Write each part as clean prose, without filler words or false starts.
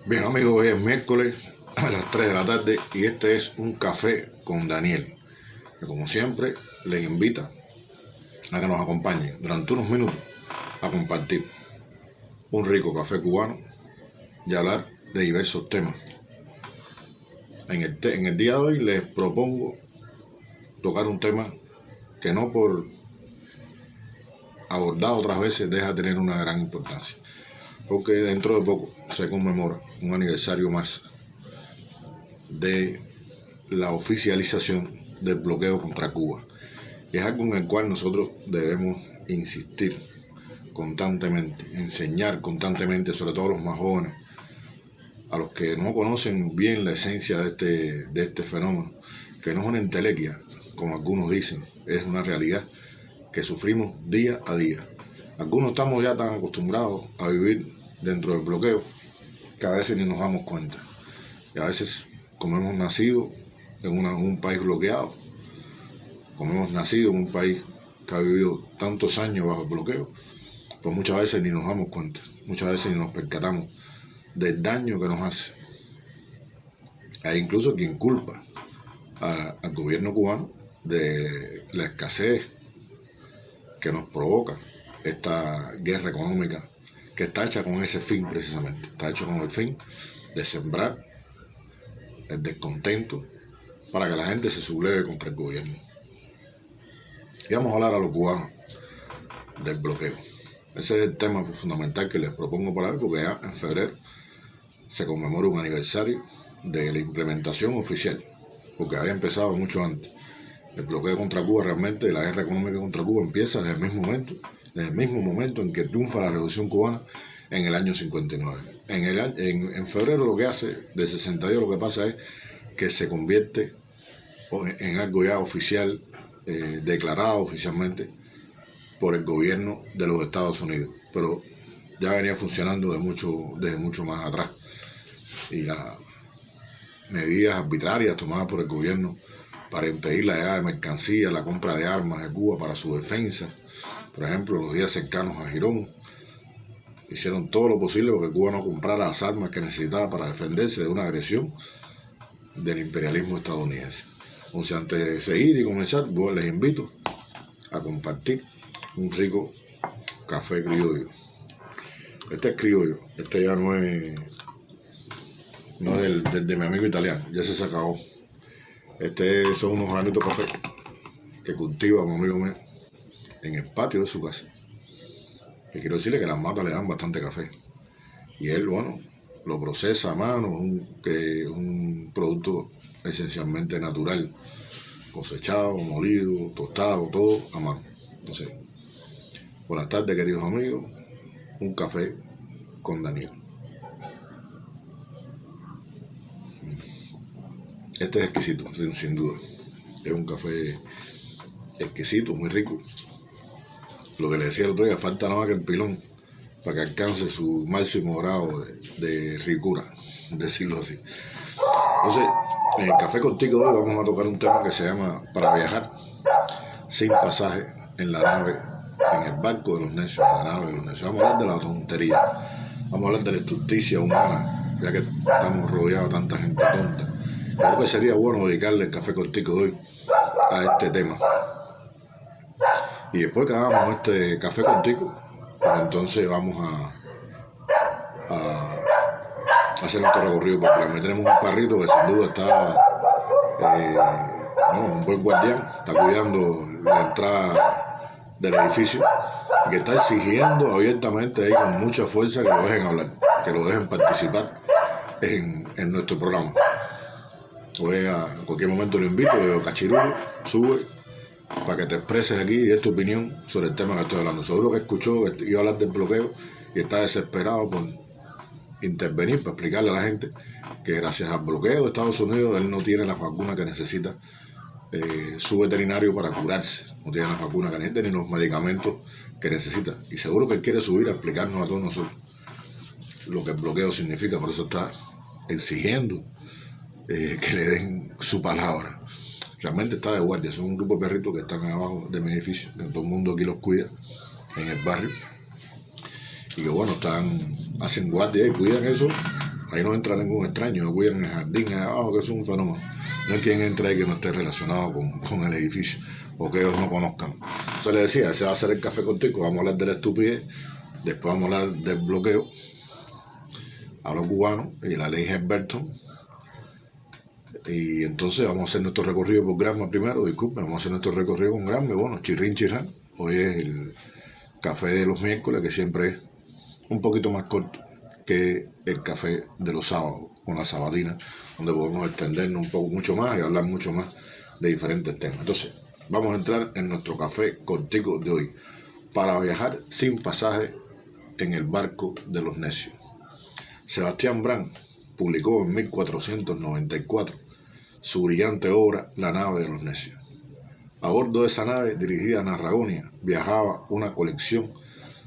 Bien amigos, hoy es miércoles a las 3 de la tarde y este es un café con Daniel, que como siempre les invita a que nos acompañen durante unos minutos a compartir un rico café cubano y hablar de diversos temas. En el día de hoy les propongo tocar un tema que no por abordado otras veces deja de tener una gran importancia, porque dentro de poco se conmemora un aniversario más de la oficialización del bloqueo contra Cuba. Y es algo en el cual nosotros debemos insistir constantemente, enseñar constantemente, sobre todo a los más jóvenes, a los que no conocen bien la esencia de este fenómeno, que no es una entelequia, como algunos dicen, es una realidad que sufrimos día a día. Algunos estamos ya tan acostumbrados a vivir dentro del bloqueo que a veces ni nos damos cuenta. Y a veces, como hemos nacido en un país bloqueado, como hemos nacido en un país que ha vivido tantos años bajo el bloqueo, pues muchas veces ni nos damos cuenta, muchas veces ni nos percatamos del daño que nos hace. Hay incluso quien culpa al gobierno cubano de la escasez que nos provoca esta guerra económica, que está hecha con ese fin precisamente, está hecha con el fin de sembrar el descontento para que la gente se subleve contra el gobierno. Y vamos a hablar a los cubanos del bloqueo. Ese es el tema fundamental que les propongo para hoy, porque ya en febrero se conmemora un aniversario de la implementación oficial, porque había empezado mucho antes. El bloqueo contra Cuba, realmente la guerra económica contra Cuba empieza desde el mismo momento en que triunfa la Revolución Cubana en el año 59. En febrero lo que hace, de 62, lo que pasa es que se convierte en algo ya oficial, declarado oficialmente por el gobierno de los Estados Unidos, pero ya venía funcionando desde mucho más atrás. Y las medidas arbitrarias tomadas por el gobierno para impedir la llegada de mercancías, la compra de armas de Cuba para su defensa, por ejemplo, en los días cercanos a Girón, hicieron todo lo posible porque Cuba no comprara las armas que necesitaba para defenderse de una agresión del imperialismo estadounidense. Entonces, antes de seguir y comenzar, les invito a compartir un rico café criollo. Este es criollo, este ya no es del de mi amigo italiano, ya se acabó. Son unos granitos de café que cultiva un amigo mío en el patio de su casa. Y quiero decirle que las matas le dan bastante café. Y él, bueno, lo procesa a mano, un producto esencialmente natural, cosechado, molido, tostado, todo a mano. Entonces, buenas tardes, queridos amigos, un café con Daniel. Este es exquisito, sin duda. Es un café exquisito, muy rico. Lo que le decía el otro día, falta nada más que el pilón para que alcance su máximo grado de ricura, decirlo así. Entonces, en el café contigo de hoy vamos a tocar un tema que se llama para viajar sin pasaje en la nave, en el barco de los necios, en la nave de los necios. Vamos a hablar de la tontería, vamos a hablar de la injusticia humana, ya que estamos rodeados de tanta gente tonta. Creo que sería bueno dedicarle el café contigo de hoy a este tema. Y después que hagamos este café contigo, pues entonces vamos a hacer nuestro recorrido popular. Tenemos un perrito que sin duda está un buen guardián, está cuidando la entrada del edificio y que está exigiendo abiertamente ahí con mucha fuerza que lo dejen hablar, que lo dejen participar en nuestro programa. En cualquier momento lo invito, le digo, Cachirulo, sube para que te expreses aquí y des tu opinión sobre el tema que estoy hablando. Seguro que escuchó que iba a hablar del bloqueo y está desesperado por intervenir para explicarle a la gente que gracias al bloqueo de Estados Unidos él no tiene la vacuna que necesita su veterinario para curarse, no tiene la vacuna que necesita ni los medicamentos que necesita. Y seguro que él quiere subir a explicarnos a todos nosotros lo que el bloqueo significa, por eso está exigiendo que le den su palabra. Realmente está de guardia, son un grupo de perritos que están abajo de mi edificio, que todo el mundo aquí los cuida en el barrio y que bueno, hacen guardia y cuidan eso Ahí no entra ningún extraño, no cuidan el jardín allá abajo, que es un fenómeno. No hay quien entre ahí que no esté relacionado con el edificio o que ellos no conozcan. Entonces le decía, ese va a ser el café cortico, vamos a hablar de la estupidez, después vamos a hablar del bloqueo a los cubanos y la ley Helms-Burton. Y entonces vamos a hacer nuestro recorrido por Granma primero, disculpen, vamos a hacer nuestro recorrido con Granma. Bueno, chirrín. Hoy es el café de los miércoles, que siempre es un poquito más corto que el café de los sábados, con la sabatina, donde podemos extendernos un poco mucho más y hablar mucho más de diferentes temas. Entonces, vamos a entrar en nuestro café cortico de hoy, para viajar sin pasaje en el barco de los necios. Sebastián Brant publicó en 1494 su brillante obra La nave de los necios. A bordo de esa nave, dirigida a Narragonia, viajaba una colección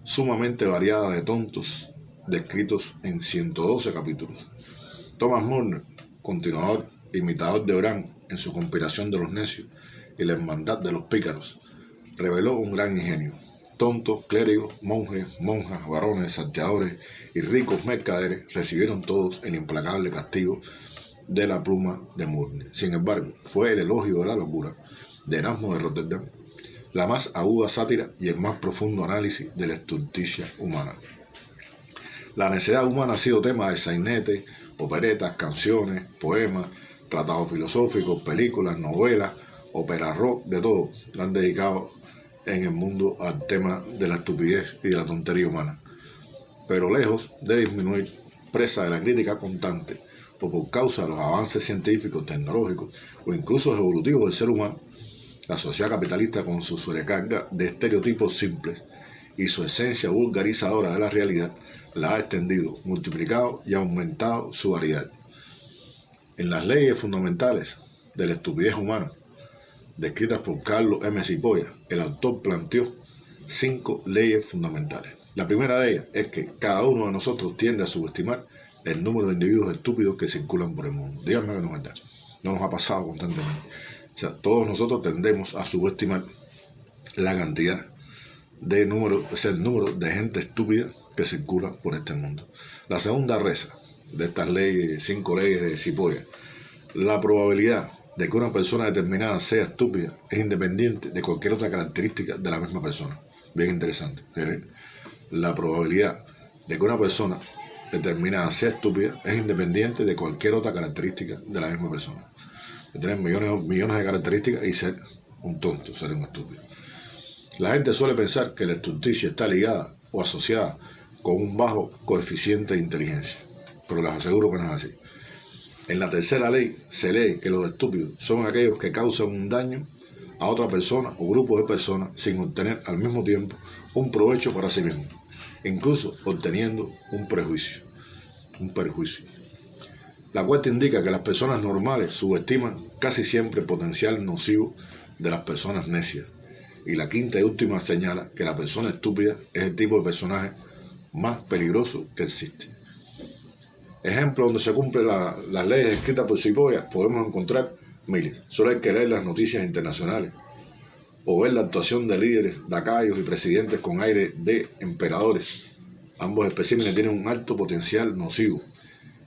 sumamente variada de tontos, descritos en 112 capítulos. Thomas Murner, continuador, imitador de Brant en su compilación de los necios y la hermandad de los pícaros, reveló un gran ingenio. Tontos, clérigos, monjes, monjas, varones, salteadores y ricos mercaderes recibieron todos el implacable castigo de la pluma de Murner. Sin embargo, fue el elogio de la locura de Erasmo de Rotterdam la más aguda sátira y el más profundo análisis de la estulticia humana. La necedad humana ha sido tema de sainetes, operetas, canciones, poemas, tratados filosóficos, películas, novelas, ópera rock, de todo. Lo han dedicado en el mundo al tema de la estupidez y de la tontería humana. Pero lejos de disminuir, presa de la crítica constante, o por causa de los avances científicos, tecnológicos o incluso evolutivos del ser humano, la sociedad capitalista, con su sobrecarga de estereotipos simples y su esencia vulgarizadora de la realidad, la ha extendido, multiplicado y aumentado su variedad. En las leyes fundamentales de la estupidez humana, descritas por Carlos M. Cipolla, el autor planteó 5 leyes fundamentales. La primera de ellas es que cada uno de nosotros tiende a subestimar el número de individuos estúpidos que circulan por el mundo. Díganme que no es verdad. No nos ha pasado constantemente. O sea, todos nosotros tendemos a subestimar la cantidad de número, el número de gente estúpida que circula por este mundo. La segunda reza de estas leyes, 5 leyes de Cipolla: la probabilidad de que una persona determinada sea estúpida es independiente de cualquier otra característica de la misma persona. Bien interesante. La probabilidad de que una persona determinada sea estúpida es independiente de cualquier otra característica de la misma persona. De tener millones de características y ser un tonto, ser un estúpido. La gente suele pensar que la estulticia está ligada o asociada con un bajo coeficiente de inteligencia, pero les aseguro que no es así. En la tercera ley se lee que los estúpidos son aquellos que causan un daño a otra persona o grupo de personas sin obtener al mismo tiempo un provecho para sí mismos, incluso obteniendo un perjuicio. La cuarta indica que las personas normales subestiman casi siempre el potencial nocivo de las personas necias. Y la quinta y última señala que la persona estúpida es el tipo de personaje más peligroso que existe. Ejemplos donde se cumplen las leyes escritas por Cipolla podemos encontrar miles. Solo hay que leer las noticias internacionales o ver la actuación de líderes, lacayos y presidentes con aire de emperadores. Ambos especímenes tienen un alto potencial nocivo,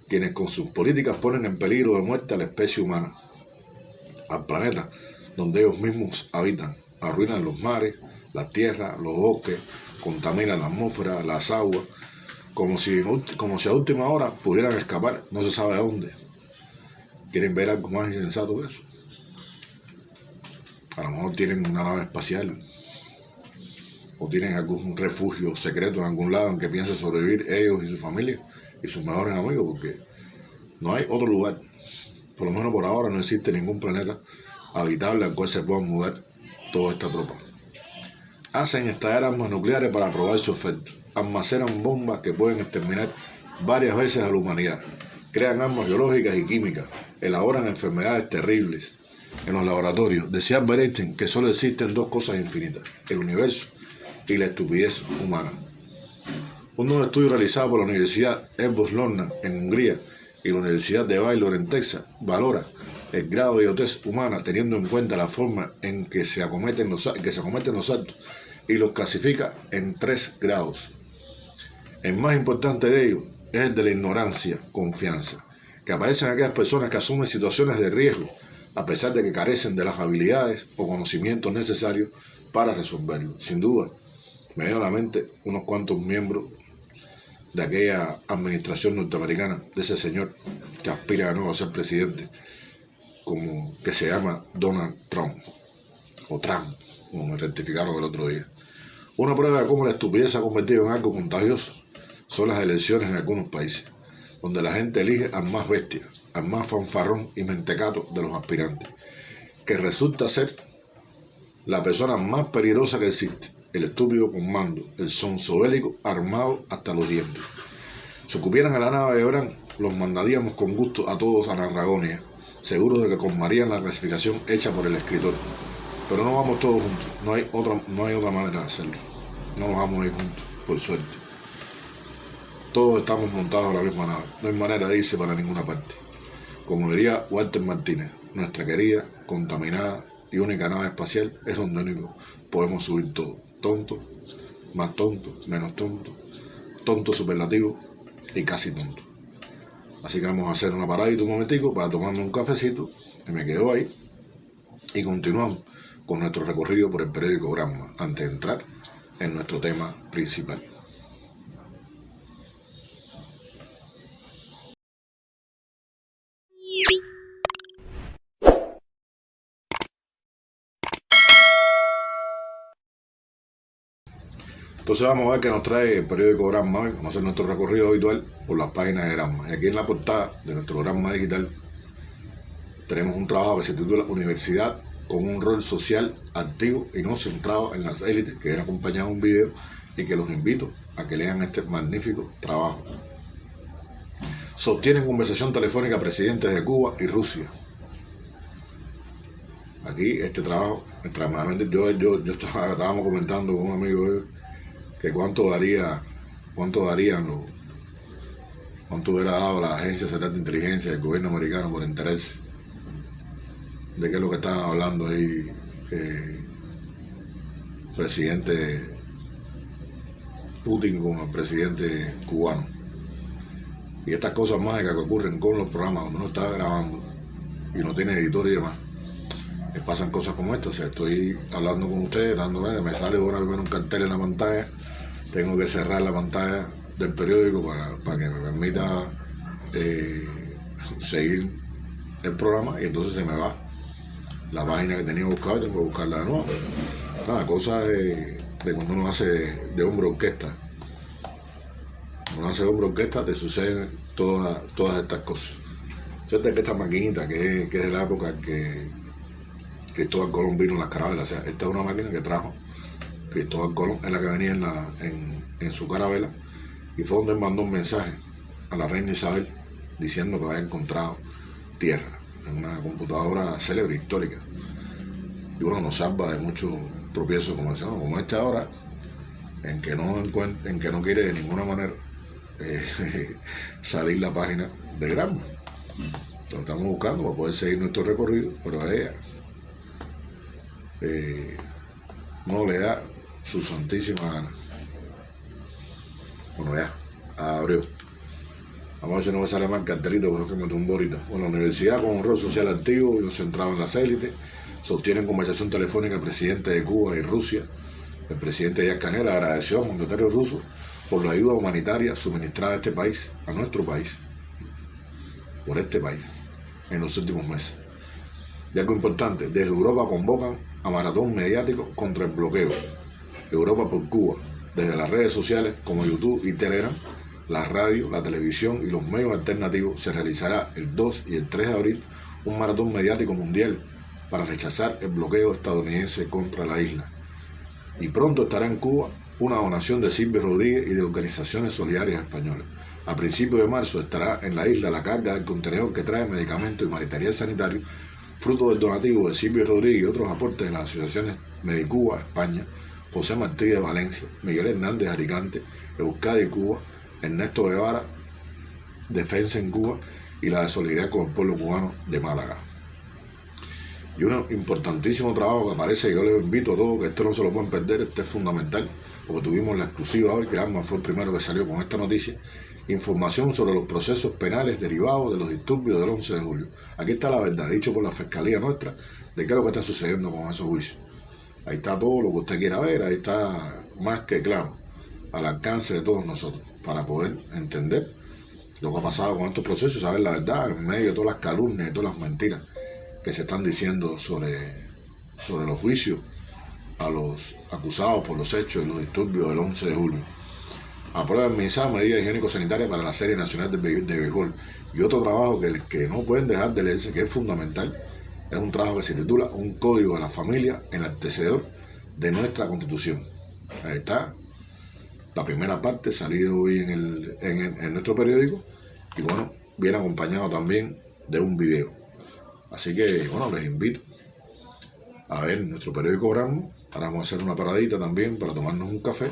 quienes con sus políticas ponen en peligro de muerte a la especie humana, al planeta donde ellos mismos habitan. Arruinan los mares, la tierra, los bosques, contaminan la atmósfera, las aguas, como si a última hora pudieran escapar, no se sabe a dónde. ¿Quieren ver algo más insensato que eso? A lo mejor tienen una nave espacial o tienen algún refugio secreto en algún lado en que piensen sobrevivir ellos y su familia y sus mejores amigos, porque no hay otro lugar, por lo menos por ahora no existe ningún planeta habitable al cual se puedan mudar toda esta tropa. Hacen estallar armas nucleares para probar su efecto, almacenan bombas que pueden exterminar varias veces a la humanidad, crean armas biológicas y químicas, elaboran enfermedades terribles. En los laboratorios decía Albert Einstein que solo existen 2 cosas infinitas: el universo y la estupidez humana. Un nuevo estudio realizado por la Universidad Eötvös Loránd en Hungría y la Universidad de Baylor en Texas valora el grado de idiotez humana teniendo en cuenta la forma en que se acometen los actos y los clasifica en 3 grados. El más importante de ellos es el de la ignorancia, confianza, que aparecen aquellas personas que asumen situaciones de riesgo a pesar de que carecen de las habilidades o conocimientos necesarios para resolverlo. Sin duda, me viene a la mente unos cuantos miembros de aquella administración norteamericana, de ese señor que aspira de nuevo a ser presidente, como que se llama Donald Trump, o Trump, como me rectificaron el otro día. Una prueba de cómo la estupidez se ha convertido en algo contagioso son las elecciones en algunos países, donde la gente elige al más bestia, al más fanfarrón y mentecato de los aspirantes, que resulta ser la persona más peligrosa que existe, el estúpido con mando, el sonso bélico armado hasta los dientes. Si ocupieran a la nave de Bran, los mandaríamos con gusto a todos a la Narragonia, seguros de que colmarían la clasificación hecha por el escritor. Pero no vamos todos juntos, no hay otra manera de hacerlo. No nos vamos a ir juntos, por suerte. Todos estamos montados a la misma nave, no hay manera de irse para ninguna parte. Como diría Walter Martínez, nuestra querida, contaminada y única nave espacial es donde único podemos subir todo. Tonto, más tonto, menos tonto, tonto superlativo y casi tonto. Así que vamos a hacer una paradita un momentico para tomarme un cafecito, y me quedo ahí, y continuamos con nuestro recorrido por el periódico Granma, antes de entrar en nuestro tema principal. Entonces vamos a ver qué nos trae el periódico Granma hoy. Vamos a hacer nuestro recorrido habitual por las páginas de Granma. Y aquí en la portada de nuestro Granma digital tenemos un trabajo que se titula Universidad con un rol social activo y no centrado en las élites, que viene acompañado de un video y que los invito a que lean este magnífico trabajo. Sostienen conversación telefónica presidentes de Cuba y Rusia. Aquí este trabajo, extremadamente, yo estábamos comentando con un amigo hoy que cuánto hubiera dado la Agencia Central de Inteligencia del gobierno americano por enterarse de qué es lo que estaban hablando ahí, presidente Putin con el presidente cubano. Y estas cosas mágicas que ocurren con los programas donde uno está grabando y no tiene editor y demás, pasan cosas como estas. O sea, estoy hablando con ustedes, me sale ahora primero un cartel en la pantalla, tengo que cerrar la pantalla del periódico para que me permita seguir el programa, y entonces se me va la página que tenía buscada y tengo que buscarla de nuevo. Nada, cosa de cuando uno hace de hombre orquesta. Cuando uno hace de hombre orquesta te suceden todas estas cosas. Fíjate que esta maquinita que es de la época que Cristóbal Colón vino en las carabelas, o sea, esta es una máquina que trajo Cristóbal Colón, es la que venía en su carabela, y fue donde él mandó un mensaje a la reina Isabel diciendo que había encontrado tierra en una computadora célebre histórica. Y bueno, nos salva de muchos tropiezos como este ahora, en que no quiere de ninguna manera salir la página de Granma. Lo estamos buscando para poder seguir nuestro recorrido, pero a ella no le da su santísima gana. Bueno, ya, abrió. Vamos a ver si no me sale más cartelito, porque me tumbó ahorita. Bueno, universidad con un rol social activo y no centrado en las élites. Sostienen conversación telefónica presidente de Cuba y Rusia. El presidente Díaz Canel agradeció al mandatario ruso por la ayuda humanitaria suministrada a este país, a nuestro país, por este país, en los últimos meses. Y algo importante, desde Europa convocan a maratón mediático contra el bloqueo. Europa por Cuba, desde las redes sociales como YouTube y Telegram, la radio, la televisión y los medios alternativos, se realizará el 2 y el 3 de abril un maratón mediático mundial para rechazar el bloqueo estadounidense contra la isla. Y pronto estará en Cuba una donación de Silvio Rodríguez y de organizaciones solidarias españolas. A principios de marzo estará en la isla la carga del contenedor que trae medicamentos y material sanitario, fruto del donativo de Silvio Rodríguez y otros aportes de las asociaciones Medicuba, España, José Martí de Valencia, Miguel Hernández Alicante, Euskadi Cuba, Ernesto Guevara, Defensa en Cuba y la de Solidaridad con el Pueblo Cubano de Málaga. Y un importantísimo trabajo que aparece, yo les invito a todos que esto no se lo pueden perder, este es fundamental, porque tuvimos la exclusiva hoy, que Granma fue el primero que salió con esta noticia, información sobre los procesos penales derivados de los disturbios del 11 de julio. Aquí está la verdad, dicho por la Fiscalía nuestra, de qué es lo que está sucediendo con esos juicios. Ahí está todo lo que usted quiera ver, ahí está más que claro, al alcance de todos nosotros, para poder entender lo que ha pasado con estos procesos, saber la verdad en medio de todas las calumnias y todas las mentiras que se están diciendo sobre los juicios a los acusados por los hechos y los disturbios del 11 de julio. Aprueba administrar medidas higiénico-sanitarias para la Serie Nacional de Béisbol. Y otro trabajo que no pueden dejar de leerse, que es fundamental, es un trabajo que se titula Un Código de la Familia, enaltecedor de nuestra Constitución. Ahí está la primera parte, salido hoy en nuestro periódico, y bueno, viene acompañado también de un video. Así que bueno, les invito a ver nuestro periódico Gramo. Ahora vamos a hacer una paradita también para tomarnos un café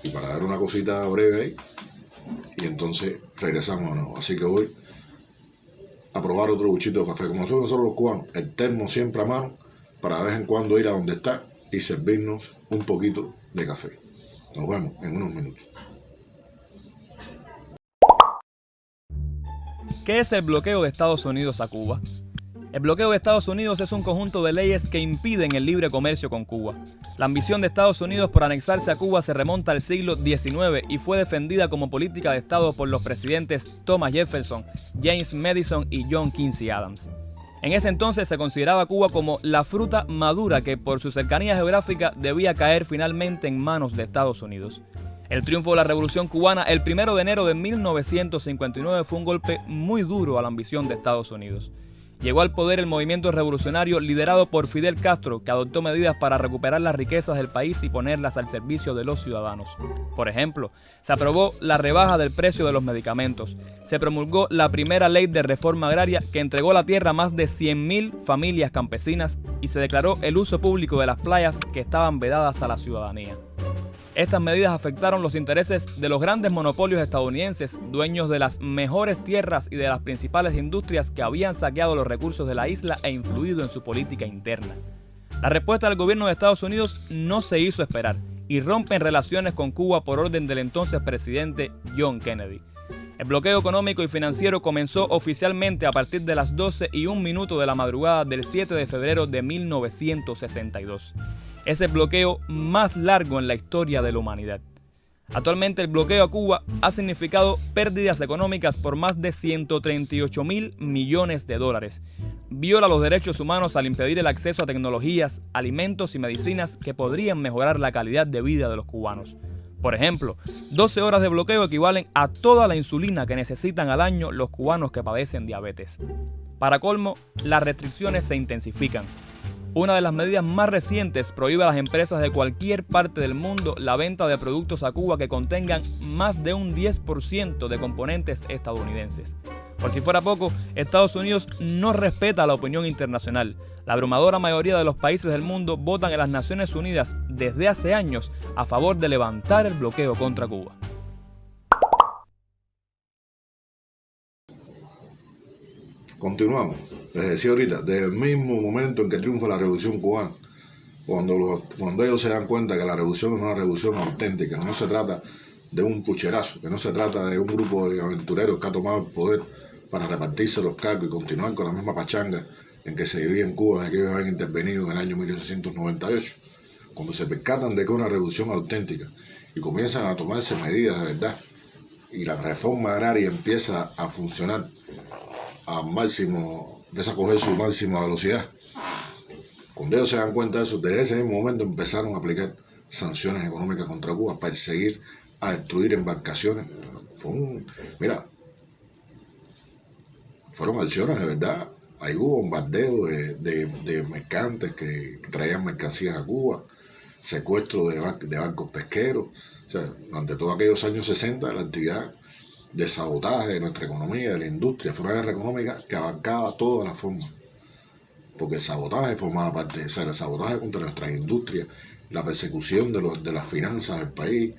y para dar una cosita breve ahí, y entonces regresamos de nuevo. Así que hoy a probar otro buchito de café, como nosotros los cubanos, el termo siempre a mano, para de vez en cuando ir a donde está y servirnos un poquito de café. Nos vemos en unos minutos. ¿Qué es el bloqueo de Estados Unidos a Cuba? El bloqueo de Estados Unidos es un conjunto de leyes que impiden el libre comercio con Cuba. La ambición de Estados Unidos por anexarse a Cuba se remonta al siglo XIX y fue defendida como política de Estado por los presidentes Thomas Jefferson, James Madison y John Quincy Adams. En ese entonces se consideraba a Cuba como la fruta madura que por su cercanía geográfica debía caer finalmente en manos de Estados Unidos. El triunfo de la Revolución Cubana el 1 de enero de 1959 fue un golpe muy duro a la ambición de Estados Unidos. Llegó al poder el movimiento revolucionario liderado por Fidel Castro, que adoptó medidas para recuperar las riquezas del país y ponerlas al servicio de los ciudadanos. Por ejemplo, se aprobó la rebaja del precio de los medicamentos, se promulgó la primera ley de reforma agraria que entregó la tierra a más de 100.000 familias campesinas y se declaró el uso público de las playas que estaban vedadas a la ciudadanía. Estas medidas afectaron los intereses de los grandes monopolios estadounidenses, dueños de las mejores tierras y de las principales industrias que habían saqueado los recursos de la isla e influido en su política interna. La respuesta del gobierno de Estados Unidos no se hizo esperar y rompen relaciones con Cuba por orden del entonces presidente John Kennedy. El bloqueo económico y financiero comenzó oficialmente a partir de las 12:01 de la madrugada del 7 de febrero de 1962. Es el bloqueo más largo en la historia de la humanidad. Actualmente el bloqueo a Cuba ha significado pérdidas económicas por más de 138.000 millones de dólares. Viola los derechos humanos al impedir el acceso a tecnologías, alimentos y medicinas que podrían mejorar la calidad de vida de los cubanos. Por ejemplo, 12 horas de bloqueo equivalen a toda la insulina que necesitan al año los cubanos que padecen diabetes. Para colmo, las restricciones se intensifican. Una de las medidas más recientes prohíbe a las empresas de cualquier parte del mundo la venta de productos a Cuba que contengan más de un 10% de componentes estadounidenses. Por si fuera poco, Estados Unidos no respeta la opinión internacional. La abrumadora mayoría de los países del mundo votan en las Naciones Unidas desde hace años a favor de levantar el bloqueo contra Cuba. Continuamos. Les decía ahorita, desde el mismo momento en que triunfa la Revolución Cubana, cuando ellos se dan cuenta que la revolución es una revolución auténtica, que no se trata de un pucherazo, que no se trata de un grupo de aventureros que ha tomado el poder para repartirse los cargos y continuar con la misma pachanga en que se vivía en Cuba desde que ellos habían intervenido en el año 1898. Cuando se percatan de que es una revolución auténtica y comienzan a tomarse medidas de verdad y la reforma agraria empieza a funcionar al máximo, empieza a coger su máxima velocidad. Cuando ellos se dan cuenta de eso, desde ese mismo momento empezaron a aplicar sanciones económicas contra Cuba, a perseguir, a destruir embarcaciones. Fueron acciones de verdad. Ahí hubo bombardeo de mercantes que traían mercancías a Cuba, secuestro de barcos pesqueros. O sea, durante todos aquellos años 60, la actividad de sabotaje de nuestra economía, de la industria, fue una guerra económica que abarcaba todas las formas. Porque el sabotaje formaba parte, o sea, el sabotaje contra nuestras industrias, la persecución de las finanzas del país,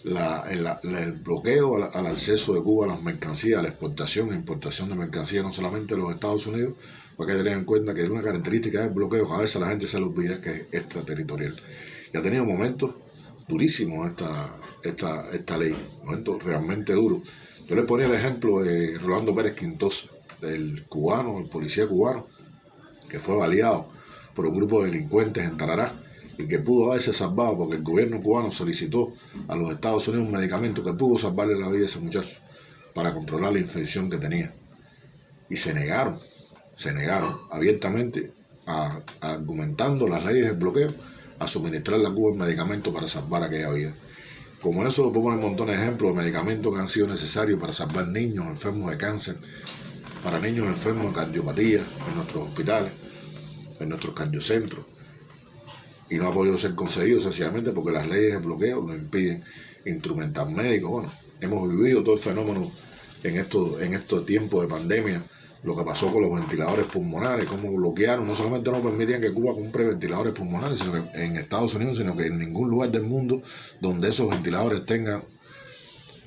el bloqueo al acceso de Cuba a las mercancías, a la exportación e importación de mercancías, no solamente de los Estados Unidos, porque hay que tener en cuenta que una característica del bloqueo que a veces la gente se le olvida que es extraterritorial. Y ha tenido momentos durísimo esta ley, momentos realmente duros. Yo le ponía el ejemplo de Rolando Pérez Quintosa, del cubano, el policía cubano, que fue baleado por un grupo de delincuentes en Tarará y que pudo haberse salvado porque el gobierno cubano solicitó a los Estados Unidos un medicamento que pudo salvarle la vida a ese muchacho para controlar la infección que tenía. Y se negaron abiertamente, argumentando las leyes del bloqueo, a suministrarle a Cuba el medicamento para salvar aquella vida. Como eso lo pongo en un montón de ejemplos de medicamentos que han sido necesarios para salvar niños enfermos de cáncer, para niños enfermos de cardiopatía en nuestros hospitales, en nuestros cardiocentros, y no ha podido ser concedido sencillamente porque las leyes de bloqueo nos impiden instrumentar médicos. Bueno, hemos vivido todo el fenómeno en estos tiempos de pandemia, lo que pasó con los ventiladores pulmonares, cómo bloquearon, no solamente no permitían que Cuba compre ventiladores pulmonares sino que en Estados Unidos, sino que en ningún lugar del mundo donde esos ventiladores tengan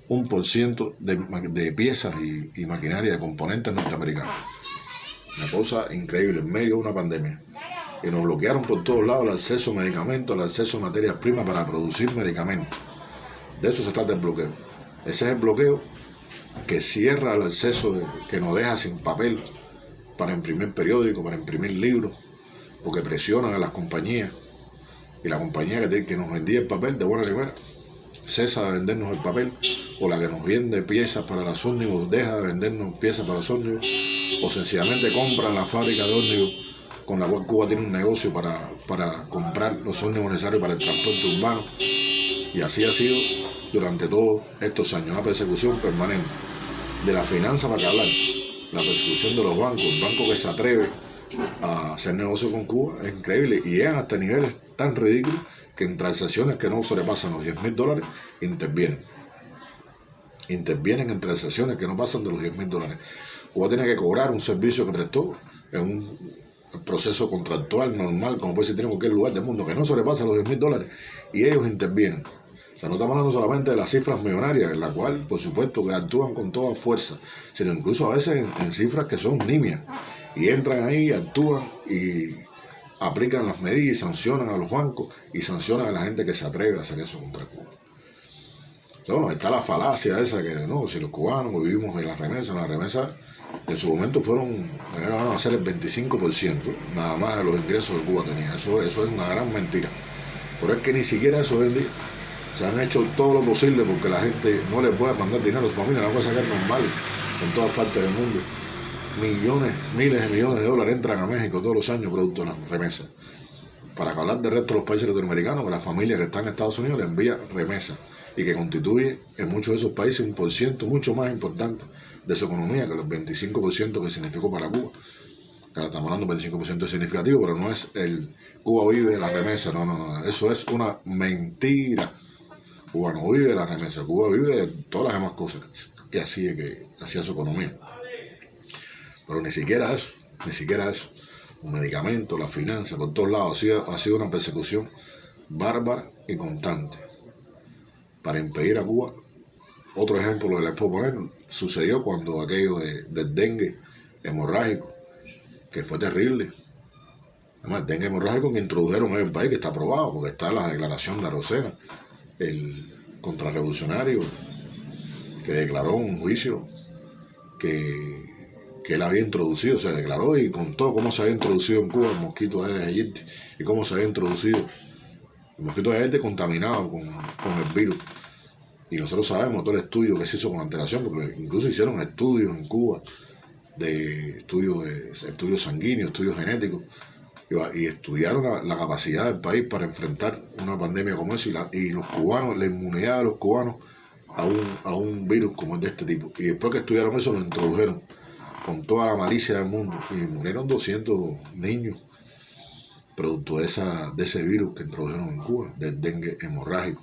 1% de piezas y maquinaria, de componentes norteamericanos. Una cosa increíble, en medio de una pandemia. Y nos bloquearon por todos lados el acceso a medicamentos, el acceso a materias primas para producir medicamentos. De eso se trata el bloqueo. Ese es el bloqueo que cierra el acceso, que nos deja sin papel para imprimir periódicos, para imprimir libros, porque presionan a las compañías. Y la compañía que nos vendía el papel de buena primera cesa de vendernos el papel, o la que nos vende piezas para los ómnibus deja de vendernos piezas para los ómnibus, o sencillamente compran la fábrica de ómnibus con la cual Cuba tiene un negocio para comprar los ómnibus necesarios para el transporte urbano. Y así ha sido durante todos estos años, una persecución permanente de la finanza, para que hablar, la persecución de los bancos, el banco que se atreve a hacer negocio con Cuba es increíble, y llegan hasta niveles tan ridículos que en transacciones que no sobrepasan los $10,000 intervienen en transacciones que no pasan de los $10,000. Cuba tiene que cobrar un servicio que prestó en un proceso contractual normal, como puede ser en cualquier lugar del mundo, que no sobrepasa los $10,000, y ellos intervienen. O sea, no estamos hablando solamente de las cifras millonarias, en la cual, por supuesto, que actúan con toda fuerza, sino incluso a veces en cifras que son nimias, y entran ahí, actúan y aplican las medidas y sancionan a los bancos y sancionan a la gente que se atreve a hacer eso contra Cuba. Entonces, bueno, está la falacia esa que no, si los cubanos vivimos en las remesas en su momento van a ser el 25% nada más de los ingresos que Cuba tenía. Eso es una gran mentira. Pero es que ni siquiera eso hoy en día. Se han hecho todo lo posible porque la gente no le pueda mandar dinero a su familia, una cosa que es normal en todas partes del mundo. Miles de millones de dólares entran a México todos los años producto de las remesas. Para hablar del resto de los países latinoamericanos, que la familia que está en Estados Unidos le envía remesas, y que constituye en muchos de esos países un % mucho más importante de su economía que los 25% que significó para Cuba. Ahora estamos hablando de 25% significativo, pero no es el Cuba vive de la remesa, no, eso es una mentira. Cuba no vive de la remesa, Cuba vive de todas las demás cosas que hacía su economía. Pero ni siquiera eso. Un medicamento, la finanza, por todos lados, ha sido una persecución bárbara y constante para impedir a Cuba. Otro ejemplo que les puedo poner sucedió cuando aquello del dengue hemorrágico, que fue terrible. Además, el dengue hemorrágico que introdujeron en el país, que está aprobado, porque está la declaración de Arocena, el contrarrevolucionario, que declaró en un juicio que él había introducido, se declaró y contó cómo se había introducido en Cuba el mosquito Aedes aegypti y cómo se había introducido el mosquito Aedes aegypti contaminado con el virus. Y nosotros sabemos todo el estudio que se hizo con antelación, porque incluso hicieron estudios en Cuba, estudios sanguíneos, estudios genéticos, y estudiaron la capacidad del país para enfrentar una pandemia como esa, y los cubanos, la inmunidad de los cubanos a un virus como el de este tipo. Y después que estudiaron eso, lo introdujeron con toda la malicia del mundo, y murieron 200 niños producto de ese virus que introdujeron en Cuba, del dengue hemorrágico.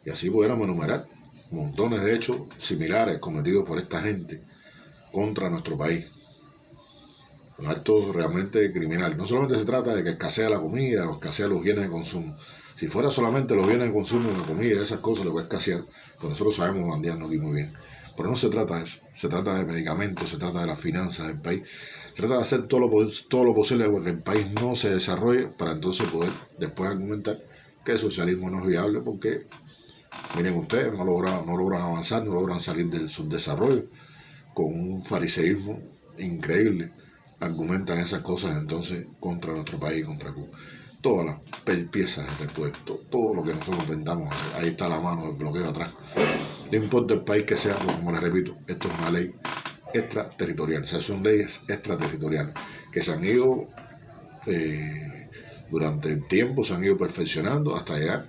Y así pudiéramos enumerar montones de hechos similares cometidos por esta gente contra nuestro país. Un acto realmente criminal. No solamente se trata de que escasea la comida o escasea los bienes de consumo. Si fuera solamente los bienes de consumo, la comida y esas cosas, lo que escasear, pues nosotros sabemos bandearnos aquí muy bien. Pero no se trata de eso. Se trata de medicamentos, se trata de las finanzas del país. Se trata de hacer todo lo posible para que el país no se desarrolle, para entonces poder después argumentar que el socialismo no es viable porque, miren ustedes, no logran avanzar, no logran salir del subdesarrollo, con un fariseísmo increíble, argumentan esas cosas entonces contra nuestro país, contra Cuba. Todas las piezas de repuesto, todo lo que nosotros intentamos hacer, ahí está la mano del bloqueo atrás. No importa el país que sea, como les repito, esto es una ley extraterritorial, o sea, son leyes extraterritoriales que se han ido durante el tiempo, se han ido perfeccionando hasta llegar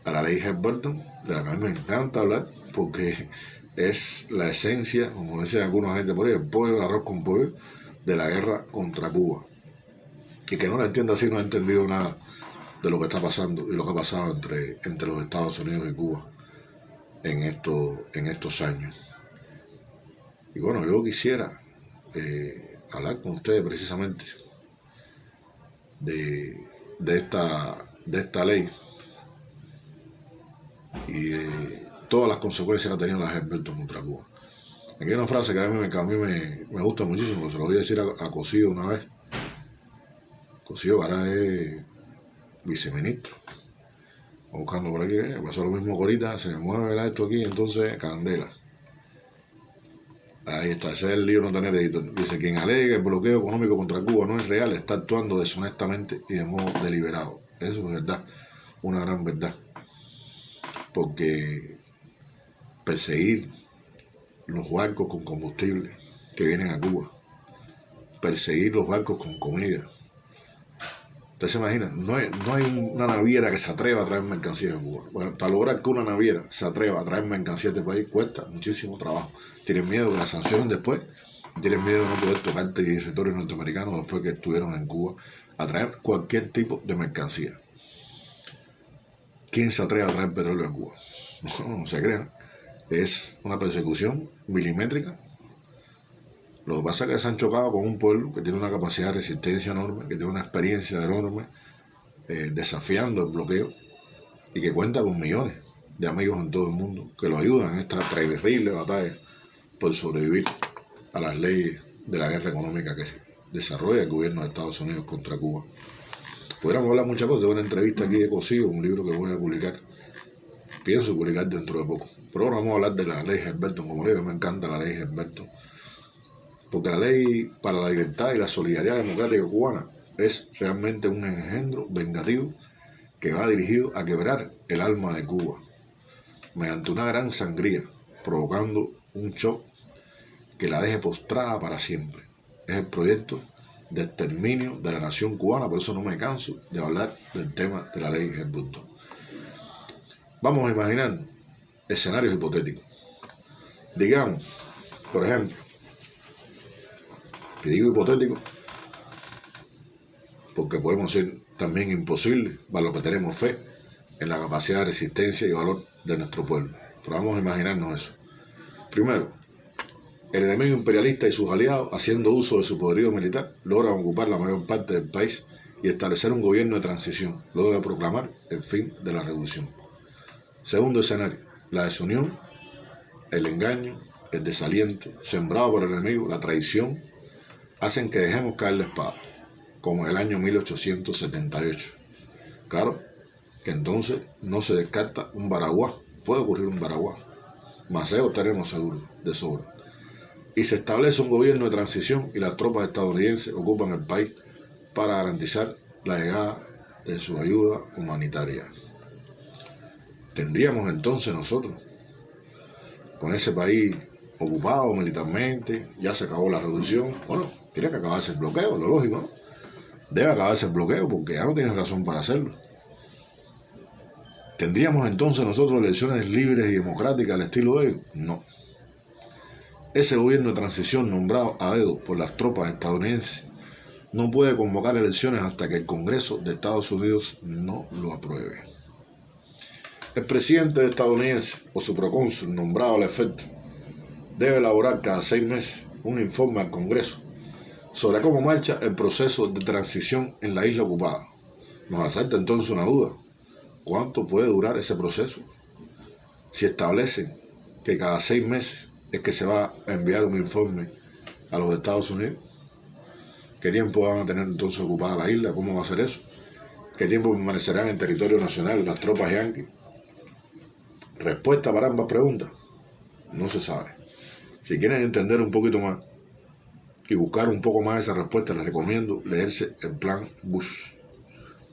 a la ley Helms-Burton, de la que a mí me encanta hablar, porque es la esencia, como dicen algunos gente por ahí, el pollo, el arroz con pollo, de la guerra contra Cuba. Y que no la entienda así, no ha entendido nada de lo que está pasando y lo que ha pasado entre los Estados Unidos y Cuba en estos años. Y bueno, yo quisiera hablar con ustedes precisamente de esta ley y de todas las consecuencias que ha tenido la Helms-Burton contra Cuba. Aquí hay una frase que a mí me gusta muchísimo, se lo voy a decir a Cosillo una vez. Cosillo ahora es viceministro. Buscando por aquí, pasó lo mismo que ahorita, se me mueve esto aquí, entonces candela. Ahí está, ese es el libro no tener editor. Dice, quien alega el bloqueo económico contra Cuba no es real, está actuando deshonestamente y de modo deliberado. Eso es verdad, una gran verdad. Porque perseguir los barcos con combustible que vienen a Cuba, perseguir los barcos con comida. Usted se imagina, no hay una naviera que se atreva a traer mercancías a Cuba. Bueno, para lograr que una naviera se atreva a traer mercancías a este país cuesta muchísimo trabajo. Tienen miedo que la sancionen después, tienen miedo de no poder tocar territorios norteamericanos después que estuvieron en Cuba a traer cualquier tipo de mercancía. ¿Quién se atreve a traer petróleo a Cuba? No se crean. Es una persecución milimétrica. Lo que pasa es que se han chocado con un pueblo que tiene una capacidad de resistencia enorme, que tiene una experiencia enorme, desafiando el bloqueo y que cuenta con millones de amigos en todo el mundo que lo ayudan en esta terrible batalla por sobrevivir a las leyes de la guerra económica que desarrolla el gobierno de Estados Unidos contra Cuba. Pudiéramos hablar muchas cosas de una entrevista aquí de Cosillo, un libro que voy a publicar, pienso publicar dentro de poco. Pero ahora vamos a hablar de la ley Helms-Burton. Como le digo, me encanta la ley Helms-Burton, porque la ley para la libertad y la solidaridad democrática cubana es realmente un engendro vengativo que va dirigido a quebrar el alma de Cuba mediante una gran sangría, provocando un shock que la deje postrada para siempre. Es el proyecto de exterminio de la nación cubana, por eso no me canso de hablar del tema de la ley Helms-Burton. Vamos a imaginar escenarios hipotéticos. Digamos, por ejemplo, que digo hipotético porque podemos ser también imposibles para los que tenemos fe en la capacidad de resistencia y valor de nuestro pueblo. Pero vamos a imaginarnos eso. Primero, el enemigo imperialista y sus aliados, haciendo uso de su poderío militar, logran ocupar la mayor parte del país y establecer un gobierno de transición, luego de proclamar el fin de la revolución. Segundo escenario, la desunión, el engaño, el desaliento, sembrado por el enemigo, la traición, hacen que dejemos caer la espada, como en el año 1878. Claro que entonces no se descarta un Baraguá, puede ocurrir un Baraguá, Maceo tenemos seguro, de sobra. Y se establece un gobierno de transición y las tropas estadounidenses ocupan el país para garantizar la llegada de su ayuda humanitaria. Tendríamos entonces nosotros, con ese país ocupado militarmente, ya se acabó la revolución, bueno, tiene que acabarse el bloqueo, lo lógico, ¿no? Debe acabarse el bloqueo porque ya no tienes razón para hacerlo. ¿Tendríamos entonces nosotros elecciones libres y democráticas al estilo de ellos? No. Ese gobierno de transición nombrado a dedo por las tropas estadounidenses no puede convocar elecciones hasta que el Congreso de Estados Unidos no lo apruebe. El presidente estadounidense o su procónsul nombrado al efecto debe elaborar cada 6 meses un informe al Congreso sobre cómo marcha el proceso de transición en la isla ocupada. Nos asalta entonces una duda. ¿Cuánto puede durar ese proceso? Si establecen que cada 6 meses es que se va a enviar un informe a los Estados Unidos, ¿qué tiempo van a tener entonces ocupada la isla? ¿Cómo va a ser eso? ¿Qué tiempo permanecerán en territorio nacional las tropas yanquis? Respuesta para ambas preguntas, no se sabe. Si quieren entender un poquito más y buscar un poco más esa respuesta, les recomiendo leerse el Plan Bush,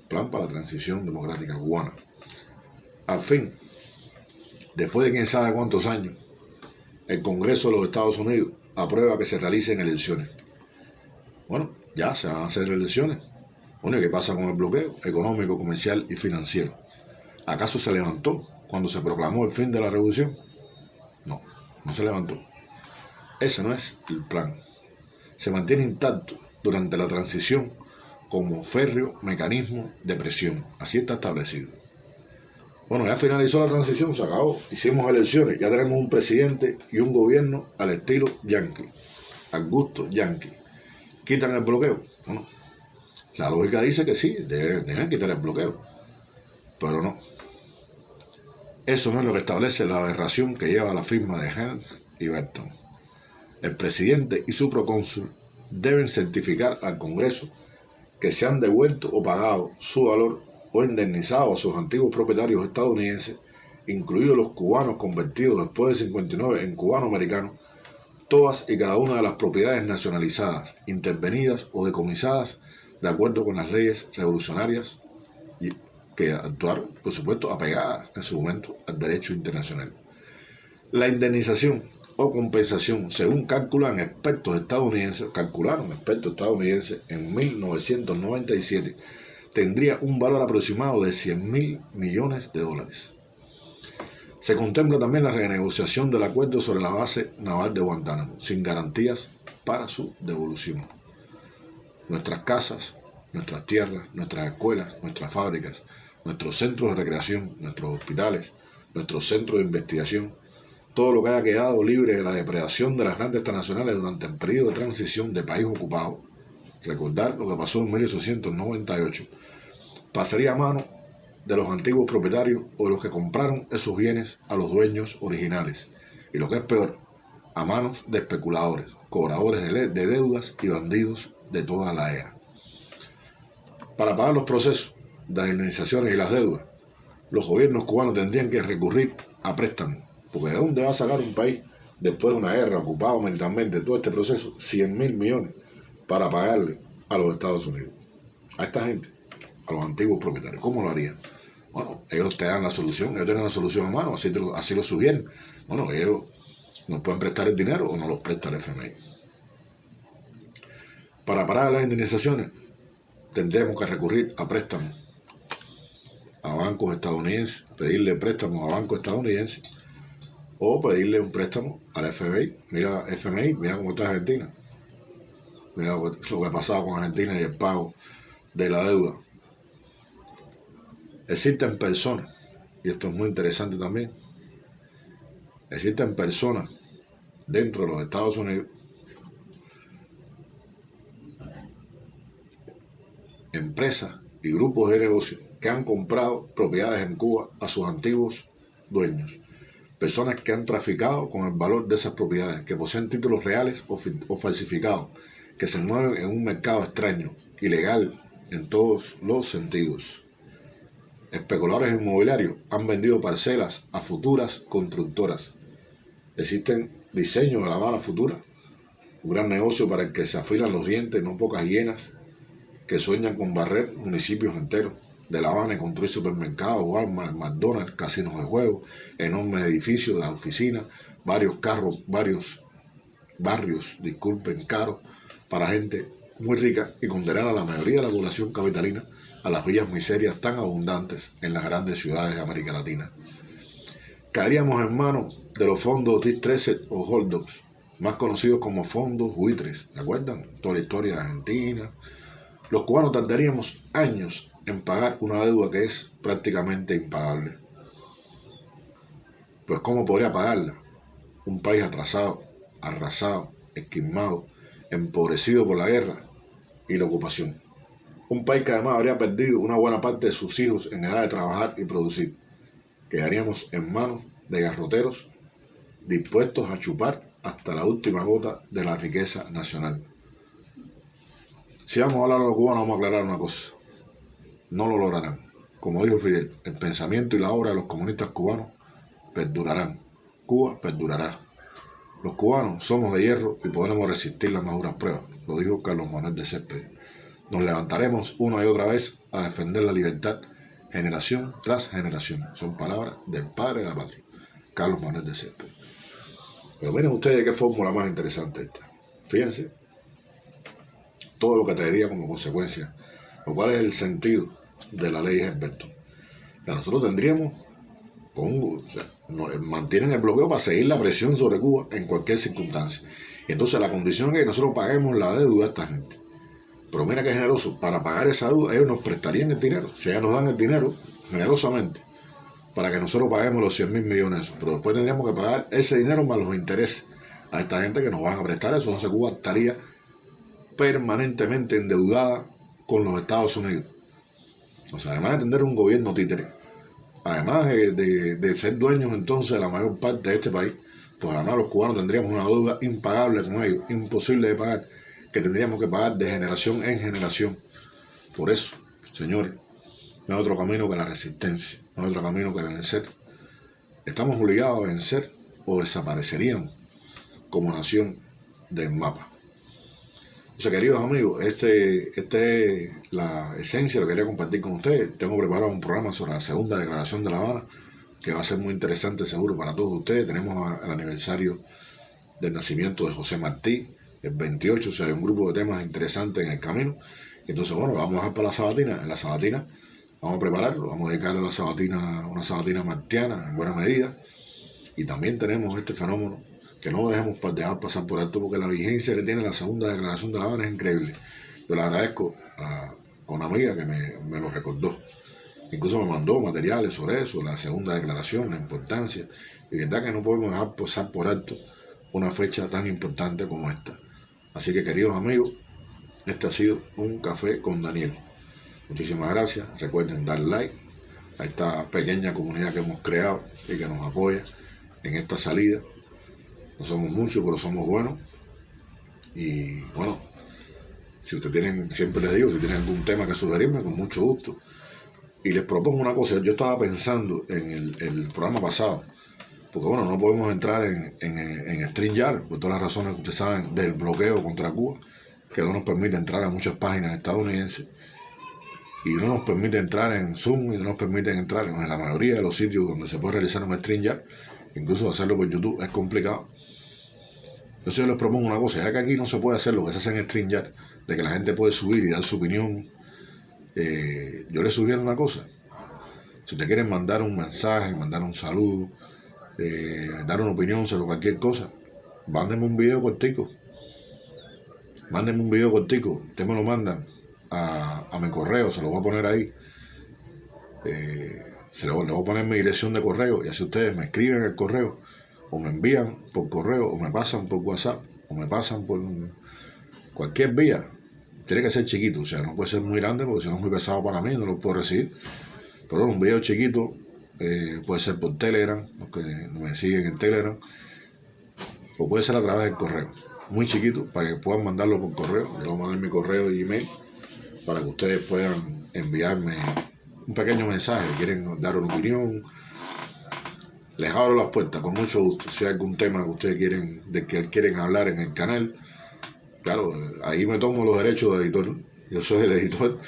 Plan para la Transición Democrática Cubana. Al fin, después de quién sabe cuántos años, el Congreso de los Estados Unidos aprueba que se realicen elecciones. Bueno, ya se van a hacer elecciones. Bueno, ¿y qué pasa con el bloqueo económico, comercial y financiero? ¿Acaso se levantó cuando se proclamó el fin de la revolución? No, no se levantó. Ese no es el plan. Se mantiene intacto durante la transición como férreo mecanismo de presión. Así está establecido. Bueno, ya finalizó la transición, se acabó. Hicimos elecciones, ya tenemos un presidente y un gobierno al estilo yanqui, al gusto yanqui. ¿Quitan el bloqueo? Bueno, la lógica dice que sí, deben quitar el bloqueo. Pero no. Eso no es lo que establece la aberración que lleva la firma de Helms y Burton. El presidente y su procónsul deben certificar al Congreso que se han devuelto o pagado su valor o indemnizado a sus antiguos propietarios estadounidenses, incluidos los cubanos convertidos después del 59 en cubano-americanos, todas y cada una de las propiedades nacionalizadas, intervenidas o decomisadas de acuerdo con las leyes revolucionarias y que actuaron, por supuesto, apegadas en su momento al derecho internacional. La indemnización o compensación, según calcularon expertos estadounidenses en 1997, tendría un valor aproximado de $100.000 millones. Se contempla también la renegociación del acuerdo sobre la base naval de Guantánamo, sin garantías para su devolución. Nuestras casas, nuestras tierras, nuestras escuelas, nuestras fábricas, nuestros centros de recreación, nuestros hospitales, nuestros centros de investigación, todo lo que haya quedado libre de la depredación de las grandes transnacionales durante el periodo de transición de país ocupado, recordar lo que pasó en 1898, pasaría a mano de los antiguos propietarios o de los que compraron esos bienes a los dueños originales, y lo que es peor, a manos de especuladores, cobradores de deudas y bandidos de toda la EA. Para pagar los procesos de las indemnizaciones y las deudas, los gobiernos cubanos tendrían que recurrir a préstamos, porque ¿de dónde va a sacar un país, después de una guerra, ocupado militarmente, todo este proceso, $100.000 millones para pagarle a los Estados Unidos? A esta gente, a los antiguos propietarios. ¿Cómo lo harían? Bueno, ellos te dan la solución, ellos tienen la solución a mano, así lo sugieren. Bueno, ellos nos pueden prestar el dinero o nos lo presta el FMI. Para parar las indemnizaciones, tendríamos que recurrir a préstamos a bancos estadounidenses, pedirle préstamos a bancos estadounidenses o pedirle un préstamo al FMI. Mira, FMI, mira cómo está Argentina. Mira lo que ha pasado con Argentina y el pago de la deuda. Existen personas, y esto es muy interesante también, existen personas dentro de los Estados Unidos, empresas y grupos de negocios que han comprado propiedades en Cuba a sus antiguos dueños. Personas que han traficado con el valor de esas propiedades, que poseen títulos reales o falsificados, que se mueven en un mercado extraño, ilegal en todos los sentidos. Especuladores inmobiliarios han vendido parcelas a futuras constructoras. Existen diseños de La Habana futura, un gran negocio para el que se afilan los dientes, no pocas hienas que sueñan con barrer municipios enteros de La Habana y construir supermercados, Walmart, McDonald's, casinos de juego, enormes edificios de oficinas, varios barrios caros para gente muy rica y condenar a la mayoría de la población capitalina a las villas miserias tan abundantes en las grandes ciudades de América Latina. Caeríamos en manos de los fondos Distressed o Holdouts, más conocidos como fondos buitres. ¿Se acuerdan? Toda la historia de Argentina. Los cubanos tardaríamos años en pagar una deuda que es prácticamente impagable. Pues ¿cómo podría pagarla? Un país atrasado, arrasado, esquilmado, empobrecido por la guerra y la ocupación. Un país que además habría perdido una buena parte de sus hijos en edad de trabajar y producir. Quedaríamos en manos de garroteros dispuestos a chupar hasta la última gota de la riqueza nacional. Si vamos a hablar a los cubanos, vamos a aclarar una cosa. no lo lograrán. Como dijo Fidel, el pensamiento y la obra de los comunistas cubanos perdurarán. Cuba perdurará. Los cubanos somos de hierro y podremos resistir las más duras pruebas, lo dijo Carlos Manuel de Céspedes. Nos levantaremos una y otra vez a defender la libertad, generación tras generación. Son palabras del padre de la patria, Carlos Manuel de Céspedes. Pero miren ustedes qué fórmula más interesante esta. Fíjense todo lo que traería como consecuencia, lo cual es el sentido de la ley Herberto. Nosotros tendríamos, mantienen el bloqueo para seguir la presión sobre Cuba en cualquier circunstancia. Y entonces la condición es que nosotros paguemos la deuda a esta gente. Pero mira qué generoso, para pagar esa deuda ellos nos prestarían el dinero. Si ellos nos dan el dinero generosamente para que nosotros paguemos los 100.000 millones, pero después tendríamos que pagar ese dinero más los intereses a esta gente que nos van a prestar eso. Entonces Cuba estaría permanentemente endeudada con los Estados Unidos. O sea, además de tener un gobierno títere, además de ser dueños entonces de la mayor parte de este país, pues además los cubanos tendríamos una deuda impagable con ellos, imposible de pagar, que tendríamos que pagar de generación en generación. Por eso, señores, no hay otro camino que la resistencia, no hay otro camino que vencer. Estamos obligados a vencer o desapareceríamos como nación del mapa. O sea, queridos amigos, esta es la esencia, lo que quería compartir con ustedes. Tengo preparado un programa sobre la segunda declaración de La Habana, que va a ser muy interesante seguro para todos ustedes. Tenemos el aniversario del nacimiento de José Martí, el 28, o sea, hay un grupo de temas interesantes en el camino. Entonces, bueno, lo vamos a dejar para la sabatina. En la sabatina vamos a prepararlo, vamos a dedicarle a la sabatina, una sabatina martiana en buena medida. Y también tenemos este fenómeno que no dejemos dejar pasar por alto, porque la vigencia que tiene la segunda declaración de La Habana es increíble. Yo le agradezco a una amiga que me lo recordó. Incluso me mandó materiales sobre eso, la segunda declaración, la importancia. Y verdad que no podemos dejar pasar por alto una fecha tan importante como esta. Así que, queridos amigos, este ha sido un café con Daniel. Muchísimas gracias. Recuerden dar like a esta pequeña comunidad que hemos creado y que nos apoya en esta salida. No somos muchos, pero somos buenos. Y bueno, si ustedes tienen, siempre les digo, si tienen algún tema que sugerirme, con mucho gusto. Y les propongo una cosa. Yo estaba pensando en el programa pasado, porque bueno, no podemos entrar en StreamYard por todas las razones que ustedes saben del bloqueo contra Cuba, que no nos permite entrar a muchas páginas estadounidenses, y no nos permite entrar en Zoom, y no nos permite entrar en la mayoría de los sitios donde se puede realizar un StreamYard. Incluso hacerlo por YouTube es complicado. Entonces yo les propongo una cosa, ya que aquí no se puede hacer lo que se hace en StreamYard, de que la gente puede subir y dar su opinión, yo les sugiero una cosa. Si ustedes quieren mandar un mensaje, mandar un saludo, dar una opinión sobre cualquier cosa, mándenme un video cortico. Mándenme un video cortico, ustedes me lo mandan a mi correo, se lo voy a poner ahí. Le voy a poner mi dirección de correo, y así ustedes me escriben el correo, o me envían por correo, o me pasan por WhatsApp, o me pasan por cualquier vía. Tiene que ser chiquito, o sea, no puede ser muy grande, porque si no es muy pesado para mí, no lo puedo recibir. Pero un video chiquito, puede ser por Telegram, los que me siguen en Telegram, o puede ser a través del correo, muy chiquito, para que puedan mandarlo por correo. Yo lo mando en mi correo y email, para que ustedes puedan enviarme un pequeño mensaje, quieren dar una opinión. Les abro las puertas con mucho gusto. Si hay algún tema que ustedes quieren hablar en el canal, claro, ahí me tomo los derechos de editor. Yo soy el editor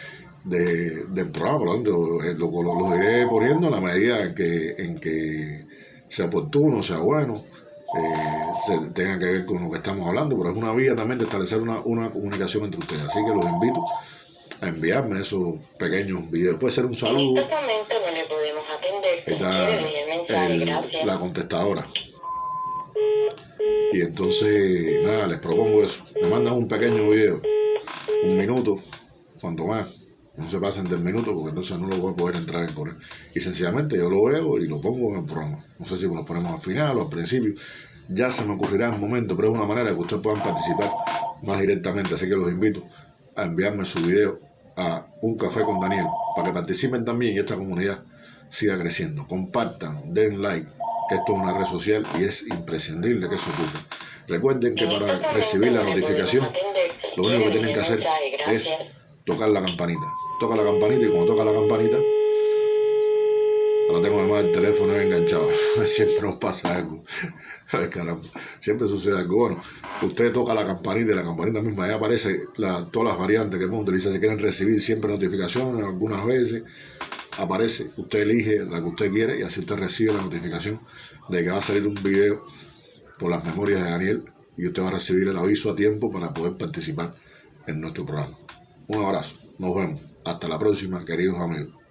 del programa, por lo tanto lo iré poniendo en la medida en que sea oportuno, sea bueno, tenga que ver con lo que estamos hablando, pero es una vía también de establecer una comunicación entre ustedes. Así que los invito a enviarme esos pequeños videos. Puede ser un saludo. En este momento no le podemos atender. Si quiere venir el mensaje, gracias. La contestadora. Y entonces, nada, les propongo eso. Me mandan un pequeño video, 1 minuto, cuanto más. No se pasen del minuto, porque entonces no lo voy a poder entrar en correo. Y sencillamente yo lo veo y lo pongo en el programa. No sé si lo ponemos al final o al principio. Ya se me ocurrirá en un momento, pero es una manera de que ustedes puedan participar más directamente. Así que los invito a enviarme su video a Un Café con Daniel, para que participen también y esta comunidad siga creciendo. Compartan, den like, que esto es una red social y es imprescindible que eso ocurra. Recuerden que para recibir la notificación, lo único que tienen que hacer es tocar la campanita. toca la campanita y cuando toca la campanita, ahora tengo además el teléfono enganchado, siempre nos pasa algo. Ay, caramba, siempre sucede algo. Bueno, usted toca la campanita y la campanita misma ya aparece todas las variantes que podemos utilizar. Si quieren recibir siempre notificaciones, algunas veces aparece, usted elige la que usted quiere y así usted recibe la notificación de que va a salir un video por las memorias de Daniel y usted va a recibir el aviso a tiempo para poder participar en nuestro programa. Un abrazo, nos vemos, hasta la próxima, queridos amigos.